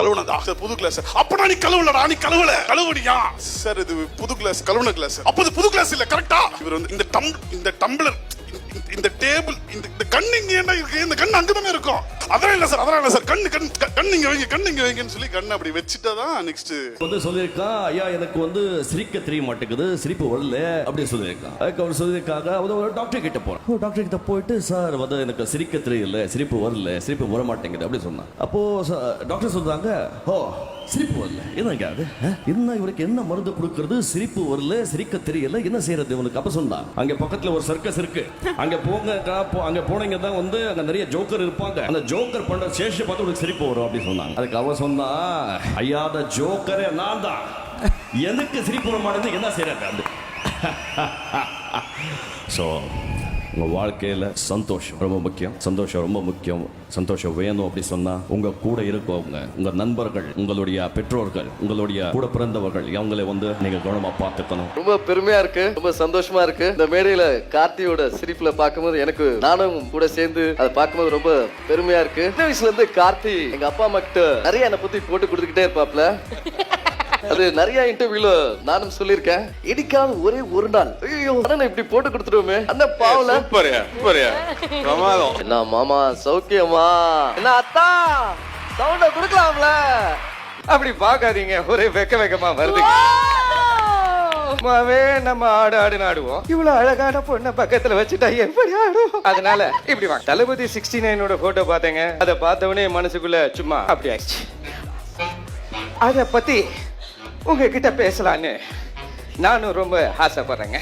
கழுவுனதா? Sir புது class. அப்பனா நீ கழுவலடா, நீ கழுவுனியா? சார் இது புது கிளாஸ், கழுவுன கிளாஸ். அப்ப இது புது கிளாஸ் இல்ல, கரெக்டா? இவர் வந்து இந்த டம்ளர், இந்த டேபிள், இந்த கண்ணு இங்க என்ன இருக்கு? இந்த கண்ணு அங்கதானே இருக்கும். அதெல்லாம் இல்ல சார். கண்ணு இங்க வைங்கன்னு சொல்லி கண்ணு அப்படி வச்சுட்டாதான் நெக்ஸ்ட் வந்து சொல்லியிருக்கான், ஐயா எனக்கு வந்து சிரிக்க தெரிய மாட்டேங்குது, சிரிப்பு வரல அப்படி சொல்லியிருக்கான். அதுக்கு அவர் சொல்லியிருக்காங்க, ஒரு டாக்டர் கிட்ட போறேன். டாக்டர் கிட்ட போயிட்டு, சார் வந்து எனக்கு சிரிக்க தெரியல, சிரிப்பு வரல, சிரிப்பு வர மாட்டேங்குது அப்படி சொன்னான். அப்போ டாக்டர் சொல்றாங்க, ஓ சிரிப்பு வரல, என்னங்க என்ன இவருக்கு என்ன மருந்து கொடுக்கறது? சிரிப்பு வரல, சிரிக்க தெரியல, என்ன செய்யறது இவனுக்கு? அப்ப சொன்னா, அங்க பக்கத்துல ஒரு சர்க்கஸ் இருக்கு, அங்க போங்க, அங்க போனீங்க தான் வந்து அங்க நிறைய ஜோக்கர் இருப்பாங்க, அந்த ஜோக்கர் பண்ற சேஷ பார்த்து உங்களுக்கு சிரிப்பு வரும் அப்படி சொன்னாங்க. அதுக்கு அவன் சொன்னா, ஐயா ஜோக்கரே நான் தான், எனக்கு சிரிப்பு வர மாட்டேங்குது, என்ன செய்யறது? ஸோ உங்க வாழ்க்கையில சந்தோஷம் ரொம்ப முக்கியம். சந்தோஷம் ரொம்ப முக்கியம். சந்தோஷம் வேணும் அப்படி சொன்னா உங்க கூட இருக்கவங்க, உங்க நண்பர்கள், உங்களுடைய பெற்றோர்கள், உங்களுடைய கூட பிறந்தவர்கள், அவங்களை வந்து நீங்க கவனமா பார்த்துக்கணும். ரொம்ப பெருமையா இருக்கு, ரொம்ப சந்தோஷமா இருக்கு. இந்த மேடையில கார்த்தியோட சிரிப்புல பார்க்கும்போது எனக்கு நானும் கூட சேர்ந்து அதை பார்க்கும்போது ரொம்ப பெருமையா இருக்கு. சின்ன வயசுல இருந்து கார்த்தி எங்க அப்பா அம்மா கிட்ட நிறைய என்னை பத்தி போட்டு கொடுத்துக்கிட்டே இருப்பாப்ல. அது நிறைய இன்டர்வியூல நானும் சொல்லியிருக்கேன். இடிக்காத ஒரே ஒரு நாள் ஐயோ அண்ணன் இப்படி போட்டு கொடுத்துருவோமே அந்த பாவல. என்ன மாமா சௌக்கியமா? என்ன அத்தா சவுண்ட குடுக்கலாம்ல? அப்படி பாக்காதீங்க, ஒரே வெக்கமா வருது. நம்ம ஆடு ஆடுவோம், இவ்வளவு அழகான பொண்ண பக்கத்துல வச்சுட்டா எப்படி ஆடும்? அதனால இப்படி வாங்க. தளபதி 69 போட்டோ பார்த்தேங்க. அதை பார்த்தவனே மனசுக்குள்ள சும்மா அப்படி ஆயிடுச்சு. அத பத்தி உங்ககிட்ட பேசலான்னு நானும் ரொம்ப ஆசைப்படுறேங்க.